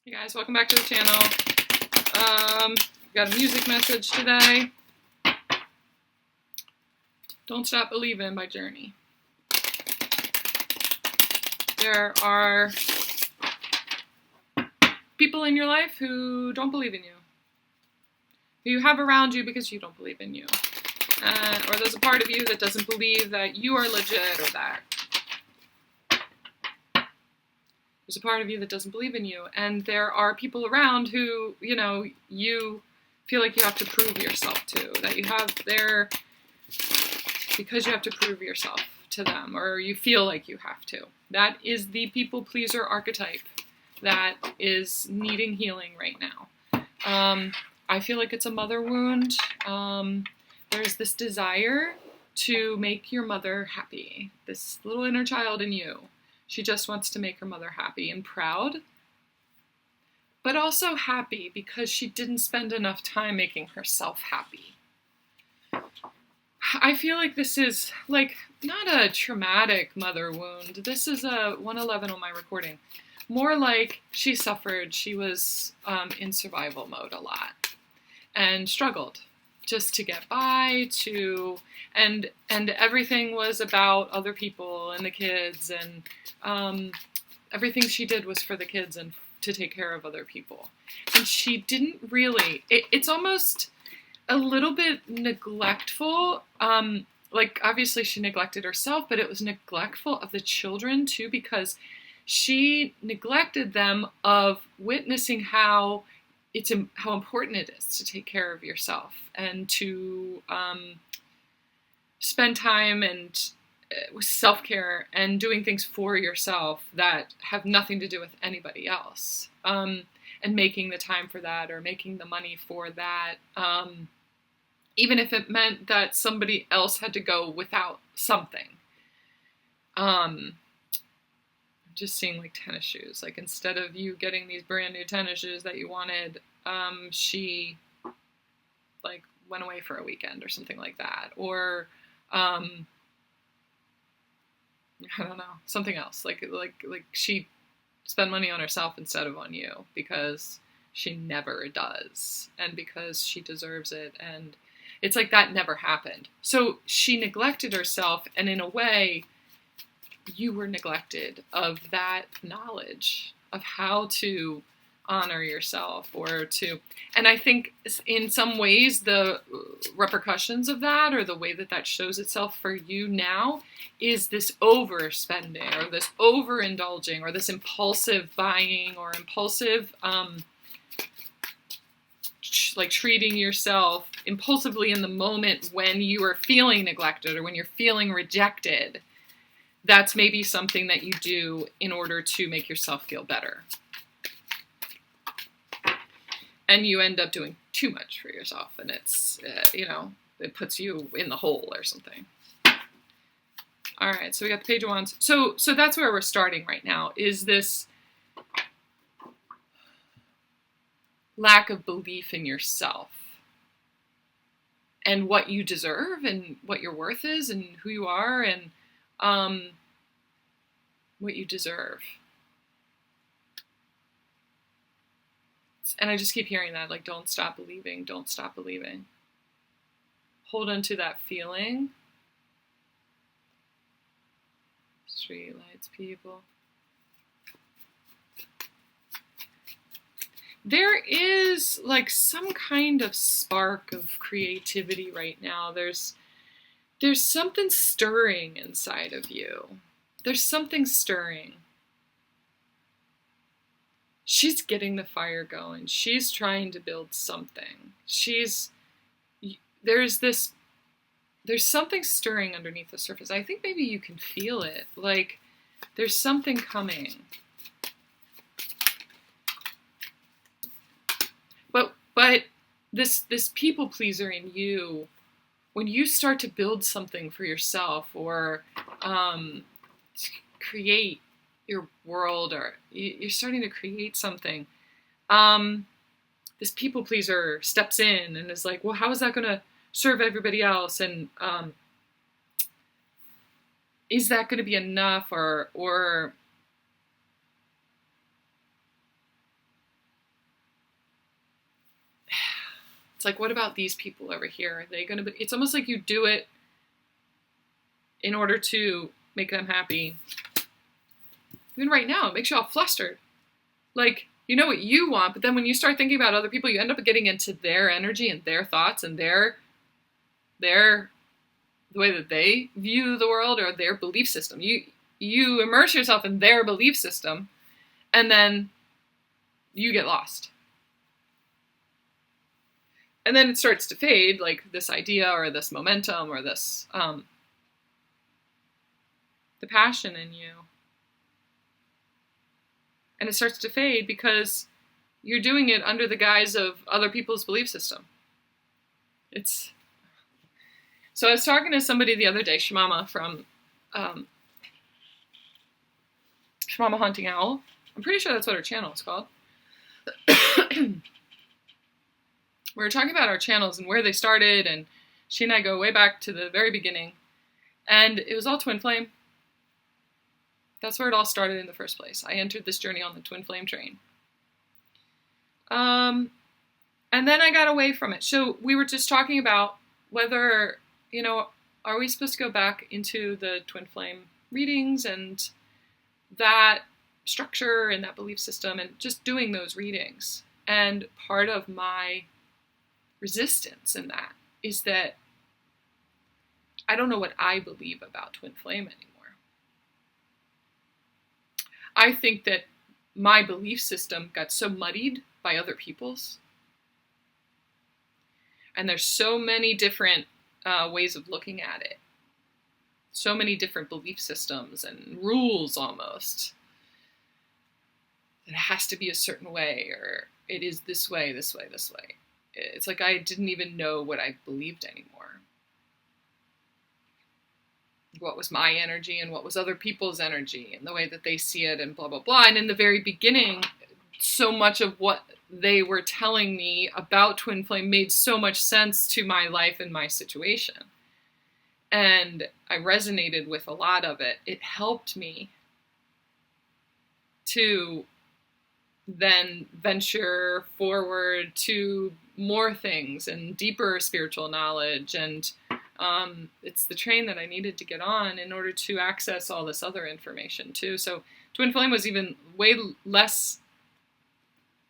Hey guys, welcome back to the channel. Got a music message today. Don't Stop Believing by Journey. There are people in your life who don't believe in you. Who you have around you because you don't believe in you. Or there's a part of you that doesn't believe that you are legit or that. There's a part of you that doesn't believe in you. And there are people around who, you feel like you have to prove yourself to. That you have there because you have to prove yourself to them. Or you feel like you have to. That is the people pleaser archetype that is needing healing right now. I feel like it's a mother wound. There's this desire to make your mother happy. This little inner child in you. She just wants to make her mother happy and proud, but also happy because she didn't spend enough time making herself happy. I feel like this is not a traumatic mother wound. This is a 111 on my recording. More like she suffered. She was in survival mode a lot and struggled just to get by, and everything was about other people and the kids, and everything she did was for the kids and to take care of other people. And she didn't really, it's almost a little bit neglectful. Obviously she neglected herself, but it was neglectful of the children too, because she neglected them of witnessing how important it is to take care of yourself and to spend time and with self-care and doing things for yourself that have nothing to do with anybody else, and making the time for that or making the money for that, even if it meant that somebody else had to go without something. I'm just seeing tennis shoes. Instead of you getting these brand new tennis shoes that you wanted, she went away for a weekend or something like that. Or I don't know, something else. Like she spent money on herself instead of on you because she never does, and because she deserves it, and it's like that never happened. So she neglected herself, and in a way, you were neglected of that knowledge of how to honor yourself and I think in some ways the repercussions of that, or the way that shows itself for you now, is this overspending or this overindulging or this impulsive buying or impulsive treating yourself impulsively in the moment when you are feeling neglected or when you're feeling rejected. That's maybe something that you do in order to make yourself feel better. And you end up doing too much for yourself, and it's, it puts you in the hole or something. All right, so we got the Page of Wands. So that's where we're starting right now, is this lack of belief in yourself and what you deserve and what your worth is and who you are and what you deserve. And I just keep hearing that, don't stop believing, don't stop believing. Hold on to that feeling. Streetlights, people. There is some kind of spark of creativity right now. There's something stirring inside of you. There's something stirring. She's getting the fire going. She's trying to build something. There's something stirring underneath the surface. I think maybe you can feel it. There's something coming. But this people pleaser in you, when you start to build something for yourself or create your world, or you're starting to create something, this people pleaser steps in and is like, well, how is that going to serve everybody else? And is that going to be enough? Or like, what about these people over here? Are they going to be? It's almost like you do it in order to make them happy. Even right now, it makes you all flustered. Like, you know what you want, but then when you start thinking about other people, you end up getting into their energy and their thoughts and the way that they view the world or their belief system. You immerse yourself in their belief system, and then you get lost. And then it starts to fade, like this idea or this momentum or this, the passion in you. And it starts to fade because you're doing it under the guise of other people's belief system. So I was talking to somebody the other day, Shamama from Shamama Hunting Owl. I'm pretty sure that's what her channel is called. We were talking about our channels and where they started, and she and I go way back to the very beginning. And it was all Twin Flame. That's where it all started in the first place. I entered this journey on the Twin Flame train. And then I got away from it. So we were just talking about whether, are we supposed to go back into the Twin Flame readings and that structure and that belief system and just doing those readings. And part of my resistance in that is that I don't know what I believe about Twin Flame anymore. I think that my belief system got so muddied by other people's. And there's so many different ways of looking at it. So many different belief systems and rules almost. It has to be a certain way, or it is this way, this way, this way. It's like I didn't even know what I believed anymore. What was my energy and what was other people's energy and the way that they see it and blah, blah, blah. And in the very beginning, so much of what they were telling me about Twin Flame made so much sense to my life and my situation. And I resonated with a lot of it. It helped me to then venture forward to more things and deeper spiritual knowledge. And it's the train that I needed to get on in order to access all this other information too. So Twin Flame was even way less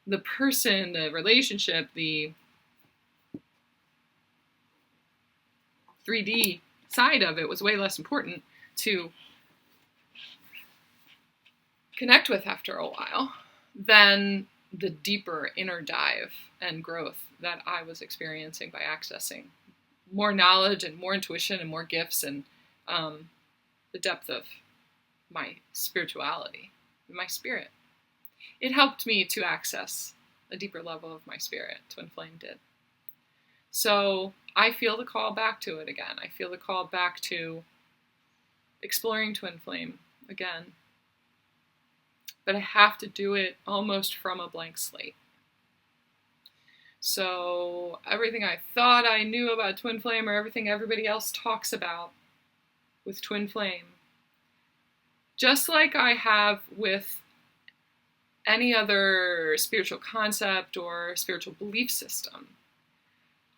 the person, the relationship, the 3D side of it was way less important to connect with after a while than the deeper inner dive and growth that I was experiencing by accessing more knowledge and more intuition and more gifts and the depth of my spirituality, my spirit. It helped me to access a deeper level of my spirit. Twin Flame did. So I feel the call back to it again. I feel the call back to exploring Twin Flame again. But I have to do it almost from a blank slate. So everything I thought I knew about Twin Flame or everything everybody else talks about with Twin Flame, just like I have with any other spiritual concept or spiritual belief system,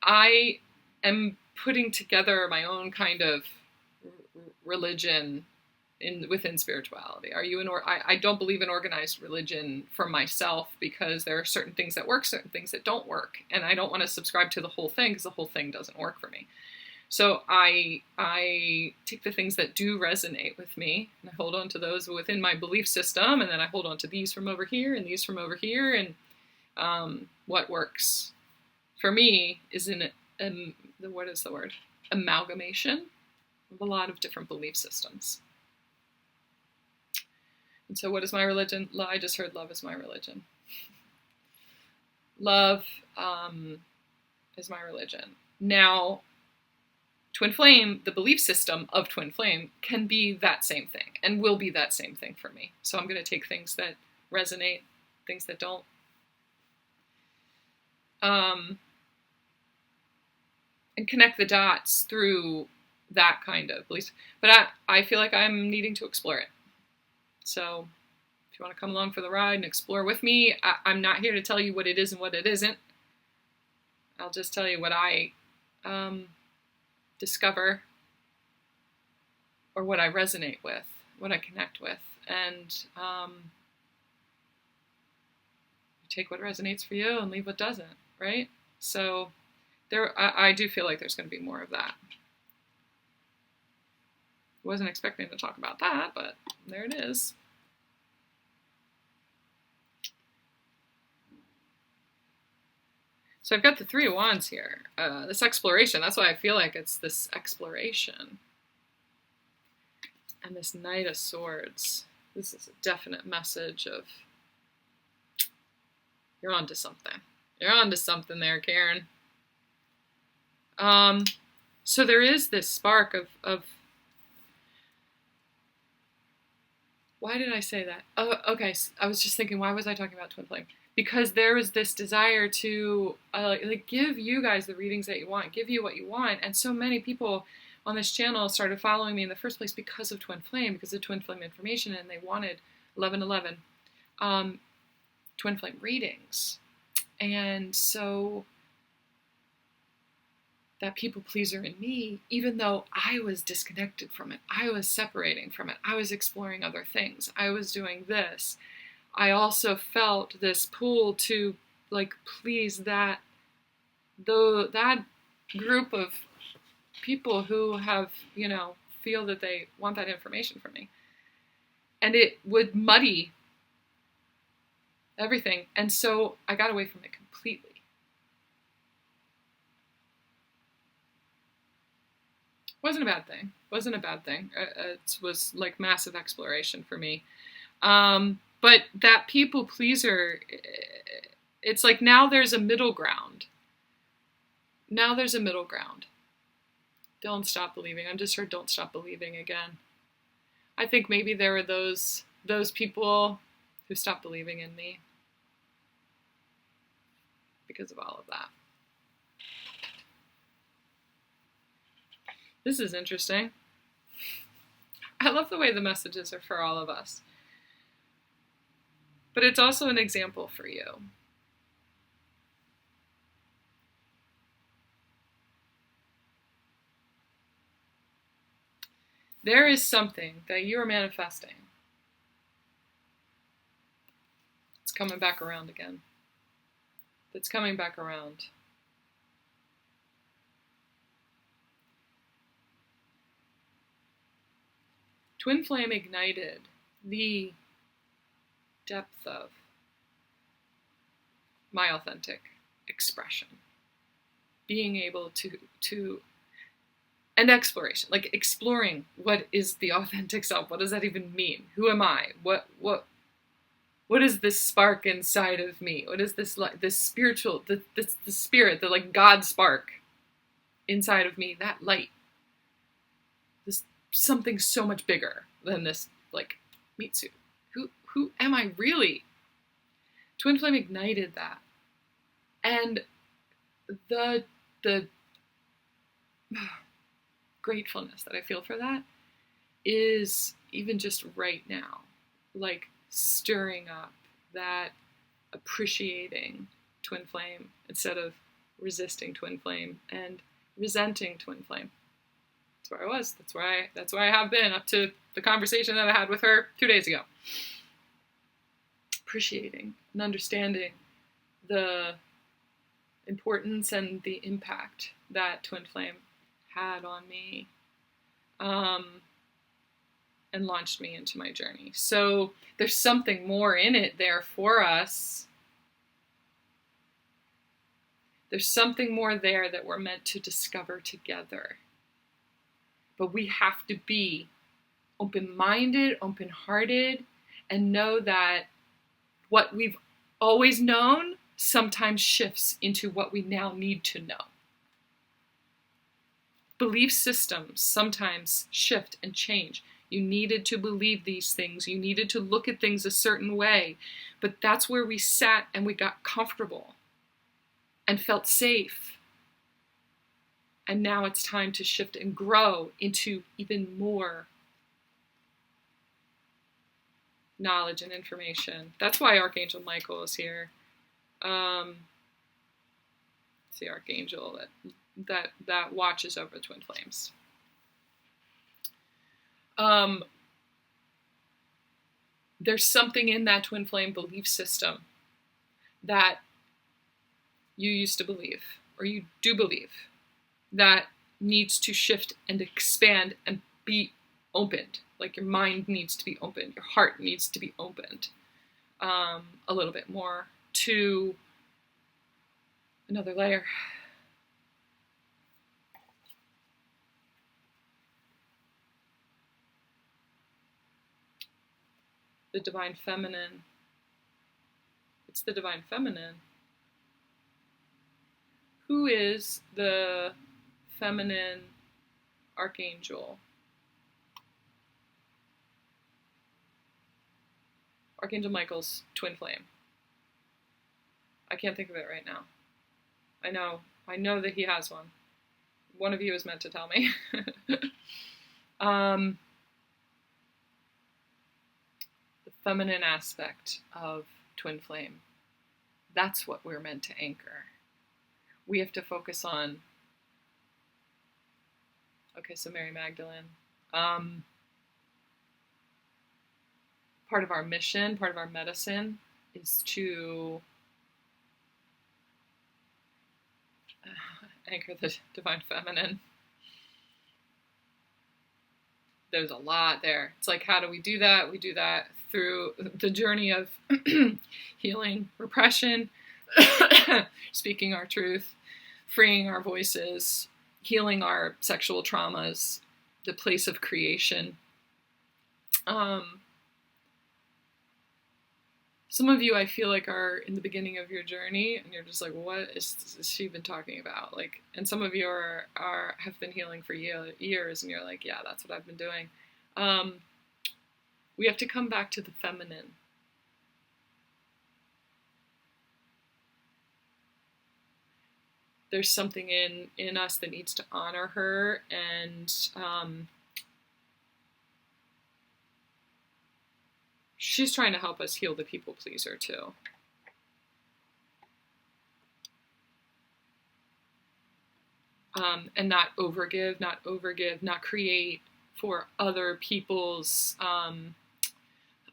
I am putting together my own kind of religion within spirituality. I don't believe in organized religion for myself because there are certain things that work, certain things that don't work, and I don't want to subscribe to the whole thing because the whole thing doesn't work for me. So I take the things that do resonate with me and I hold on to those within my belief system, and then I hold on to these from over here and these from over here, and what works for me is what is the word? Amalgamation of a lot of different belief systems. And so what is my religion? I just heard love is my religion. Love is my religion. Now, Twin Flame, the belief system of Twin Flame, can be that same thing and will be that same thing for me. So I'm going to take things that resonate, things that don't. And connect the dots through that kind of belief. But I feel like I'm needing to explore it. So if you want to come along for the ride and explore with me, I'm not here to tell you what it is and what it isn't. I'll just tell you what I discover, or what I resonate with, what I connect with, and take what resonates for you and leave what doesn't, right? So I do feel like there's going to be more of that. Wasn't expecting to talk about that, but there it is. So I've got the Three of Wands here. This exploration, that's why I feel like it's this exploration. And this Knight of Swords. This is a definite message of, you're onto something. You're onto something there, Karen. So there is this spark of why did I say that? Oh, okay. I was just thinking, why was I talking about twin flame? Because there was this desire to give you guys the readings that you want, give you what you want, and so many people on this channel started following me in the first place because of twin flame, because of twin flame information, and they wanted 1111 twin flame readings, and so that people pleaser in me, even though I was disconnected from it, I was separating from it, I was exploring other things, I was doing this, I also felt this pull to please that group of people who have, feel that they want that information from me. And it would muddy everything. And so I got away from it completely. Wasn't a bad thing. It was like massive exploration for me. But that people pleaser, it's like now there's a middle ground. Don't stop believing. I just heard don't stop believing again. I think maybe there were those people who stopped believing in me because of all of that. This is interesting. I love the way the messages are for all of us. But it's also an example for you. There is something that you are manifesting. It's coming back around again. It's coming back around. Twin flame ignited the depth of my authentic expression. Being able to and exploration, like exploring what is the authentic self. What does that even mean? Who am I? What is this spark inside of me? What is this spiritual, the spirit, the God spark inside of me? That light. This something so much bigger than this meat suit. Who am I really? Twin flame ignited that, and the gratefulness that I feel for that is even just right now, stirring up that appreciating twin flame instead of resisting twin flame and resenting twin flame. That's where I was. That's where I have been up to the conversation that I had with her 2 days ago. Appreciating and understanding the importance and the impact that twin flame had on me, and launched me into my journey. So there's something more in it there for us. There's something more there that we're meant to discover together. But we have to be open-minded, open-hearted, and know that what we've always known sometimes shifts into what we now need to know. Belief systems sometimes shift and change. You needed to believe these things. You needed to look at things a certain way. But that's where we sat and we got comfortable and felt safe. And now it's time to shift and grow into even more knowledge and information. That's why Archangel Michael is here. It's the archangel that watches over twin flames. There's something in that twin flame belief system that you used to believe, or you do believe, that needs to shift and expand and be opened. Like your mind needs to be opened, your heart needs to be opened a little bit more to another layer. The divine feminine. It's the divine feminine. Who is the feminine archangel? Archangel Michael's twin flame. I can't think of it right now. I know that he has one. One of you is meant to tell me. The feminine aspect of twin flame. That's what we're meant to anchor. We have to focus on. Okay, so Mary Magdalene. Part of our mission, part of our medicine is to anchor the divine feminine. There's a lot there. It's like, how do we do that? We do that through the journey of healing repression, speaking our truth, freeing our voices, healing our sexual traumas, the place of creation. Some of you, I feel like, are in the beginning of your journey, and you're just like, what is she even talking about? Like, and some of you have been healing for years, and you're like, yeah, that's what I've been doing. We have to come back to the feminine. There's something in us that needs to honor her, and she's trying to help us heal the people pleaser too. And not overgive, not create for other people's, oh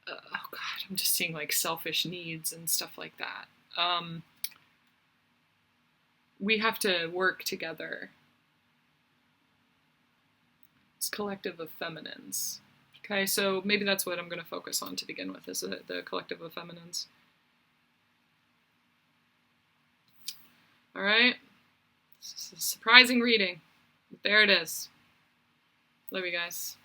God, I'm just seeing like selfish needs and stuff like that. We have to work together. It's collective of feminines. Okay, so maybe that's what I'm going to focus on to begin with, is the collective of feminines. All right. It's a surprising reading, but there it is. Love you guys.